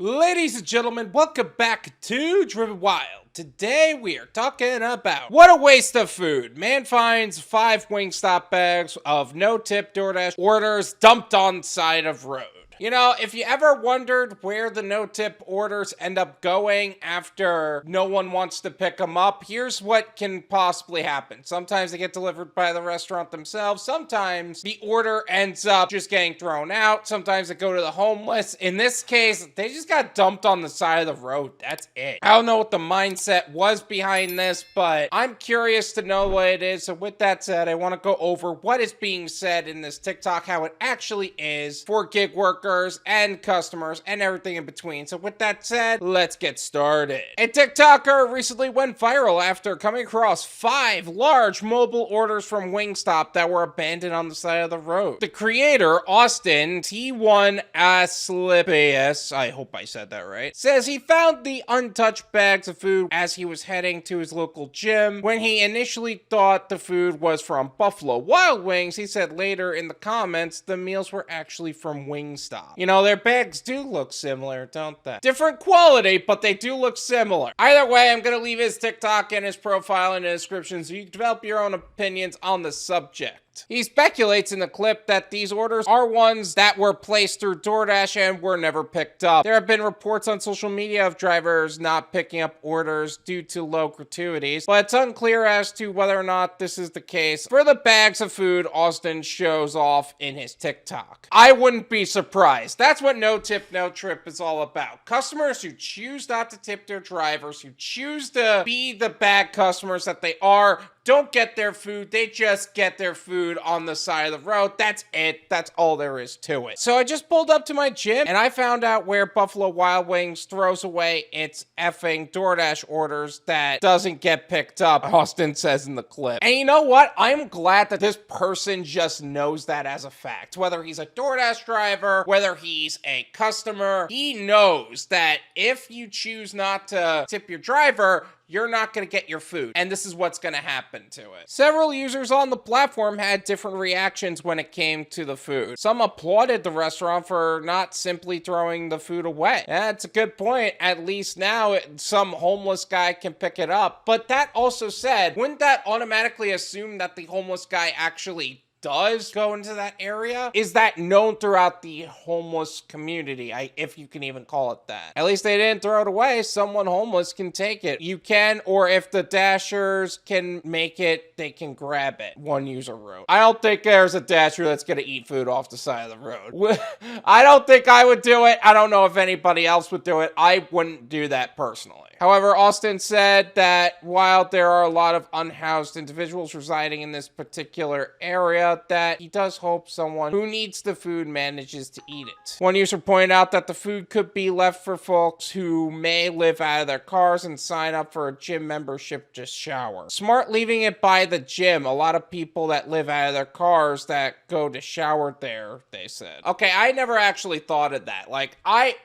Ladies and gentlemen, welcome back to Driven Wild. Today we are talking about what a waste of food. Man finds 5 Wingstop bags of no-tip Doordash orders dumped on side of road. You know, if you ever wondered where the no-tip orders end up going after no one wants to pick them up, here's what can possibly happen. Sometimes they get delivered by the restaurant themselves. Sometimes the order ends up just getting thrown out. Sometimes they go to the homeless. In this case, they just got dumped on the side of the road. That's it. I don't know what the mindset was behind this, but I'm curious to know what it is. So with that said, I want to go over what is being said in this TikTok, how it actually is for gig workers and customers and everything in between. So with that said, let's get started. A TikToker recently went viral after coming across 5 large mobile orders from Wingstop that were abandoned on the side of the road. The creator, Austin T1 Asclepius, I hope I said that right, says he found the untouched bags of food as he was heading to his local gym. When he initially thought the food was from Buffalo Wild Wings, he said later in the comments the meals were actually from Wingstop. You know, their bags do look similar, don't they? Different quality, but they do look similar. Either way, I'm gonna leave his TikTok and his profile in the description so you can develop your own opinions on the subject. He speculates in the clip that these orders are ones that were placed through DoorDash and were never picked up. There have been reports on social media of drivers not picking up orders due to low gratuities, but it's unclear as to whether or not this is the case for the bags of food Austin shows off in his TikTok. I wouldn't be surprised. That's what No Tip, No Trip is all about. Customers who choose not to tip their drivers, who choose to be the bad customers that they are, don't get their food. They just get their food on the side of the road. That's it. That's all there is to it. So I just pulled up to my gym and I found out where Buffalo Wild Wings throws away its effing DoorDash orders that doesn't get picked up, Austin says in the clip. And you know what? I'm glad that this person just knows that as a fact. Whether he's a DoorDash driver, whether he's a customer, he knows that if you choose not to tip your driver, you're not going to get your food, and this is what's going to happen to it. Several users on the platform had different reactions when it came to the food. Some applauded the restaurant for not simply throwing the food away. That's a good point. At least now some homeless guy can pick it up. But that also said, wouldn't that automatically assume that the homeless guy actually does go into that area? Is that known throughout the homeless community, if you can even call it that? At least they didn't throw it away. Someone homeless can take it. You can, or if the dashers can make it, they can grab it, one user wrote. I don't think there's a dasher that's gonna eat food off the side of the road. I don't think I would do it. I don't know if anybody else would do it. I wouldn't do that personally. However, Austin said that while there are a lot of unhoused individuals residing in this particular area, that he does hope someone who needs the food manages to eat it. One user pointed out that the food could be left for folks who may live out of their cars and sign up for a gym membership to shower. Smart leaving it by the gym. A lot of people that live out of their cars that go to shower there, they said. Okay, I never actually thought of that. Like, I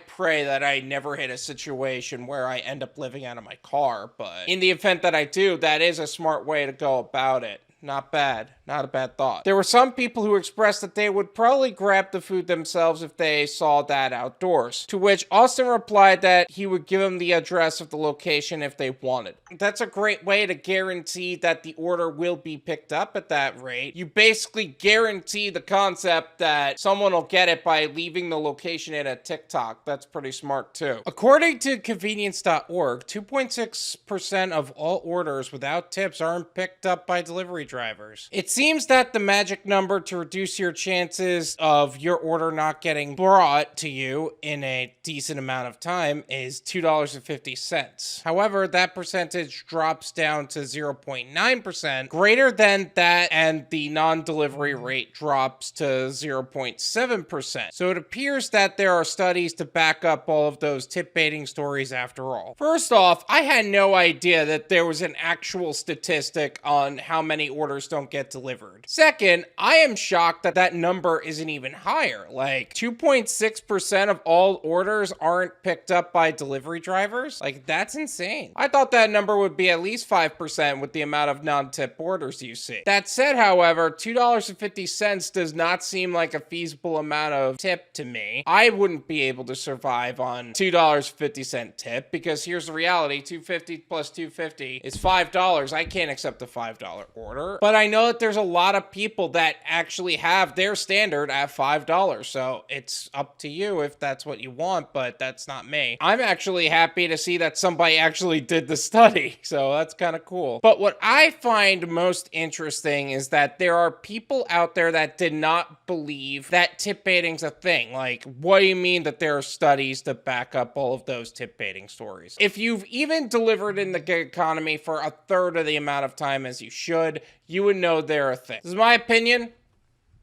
pray that I never hit a situation where I end up living out of my car, but in the event that I do, that is a smart way to go about it. Not bad. Not a bad thought. There were some people who expressed that they would probably grab the food themselves if they saw that outdoors, to which Austin replied that he would give them the address of the location if they wanted. That's a great way to guarantee that the order will be picked up at that rate. You basically guarantee the concept that someone will get it by leaving the location in a TikTok. That's pretty smart too. According to convenience.org, 2.6% of all orders without tips aren't picked up by delivery drivers. It seems that the magic number to reduce your chances of your order not getting brought to you in a decent amount of time is $2.50. However, that percentage drops down to 0.9%, greater than that, and the non-delivery rate drops to 0.7%. So it appears that there are studies to back up all of those tip baiting stories after all. First off, I had no idea that there was an actual statistic on how many orders don't get delivered. Second, I am shocked that that number isn't even higher. Like 2.6% of all orders aren't picked up by delivery drivers. Like that's insane. I thought that number would be at least 5% with the amount of non-tip orders you see. That said, however, $2.50 does not seem like a feasible amount of tip to me. I wouldn't be able to survive on $2.50 tip because here's the reality, $2.50 plus $2.50 is $5. I can't accept a $5 order, but I know that there's a lot of people that actually have their standard at $5, so it's up to you if that's what you want, but that's not me. I'm actually happy to see that somebody actually did the study, so that's kind of cool. But what I find most interesting is that there are people out there that did not believe that tip baiting's a thing. Like, what do you mean that there are studies to back up all of those tip baiting stories? If you've even delivered in the gig economy for a third of the amount of time as you should, you would know they're a thing. This is my opinion.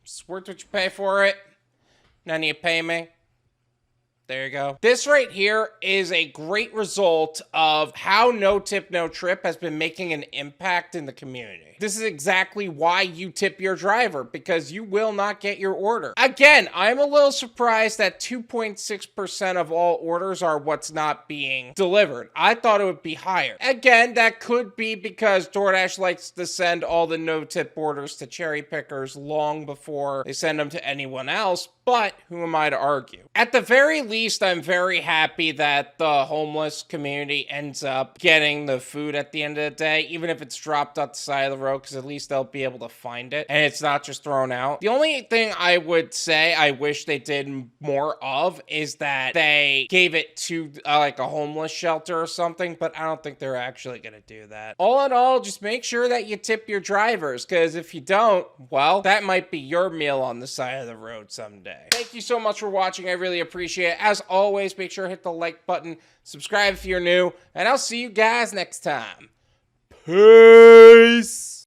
It's worth what you pay for it. None of you pay me. There you go. This right here is a great result of how No Tip, No Trip has been making an impact in the community. This is exactly why you tip your driver, because you will not get your order. Again, I'm a little surprised that 2.6% of all orders are what's not being delivered. I thought it would be higher. Again, that could be because DoorDash likes to send all the no tip orders to cherry pickers long before they send them to anyone else, but who am I to argue? At the very least, I'm very happy that the homeless community ends up getting the food at the end of the day, even if it's dropped off the side of the road, because at least they'll be able to find it and it's not just thrown out. The only thing I would say I wish they did more of is that they gave it to like a homeless shelter or something, but I don't think they're actually going to do that. All in all, just make sure that you tip your drivers, because if you don't, well, that might be your meal on the side of the road someday. Thank you so much for watching. I really appreciate it. As always, make sure to hit the like button, subscribe if you're new, and I'll see you guys next time. Peace!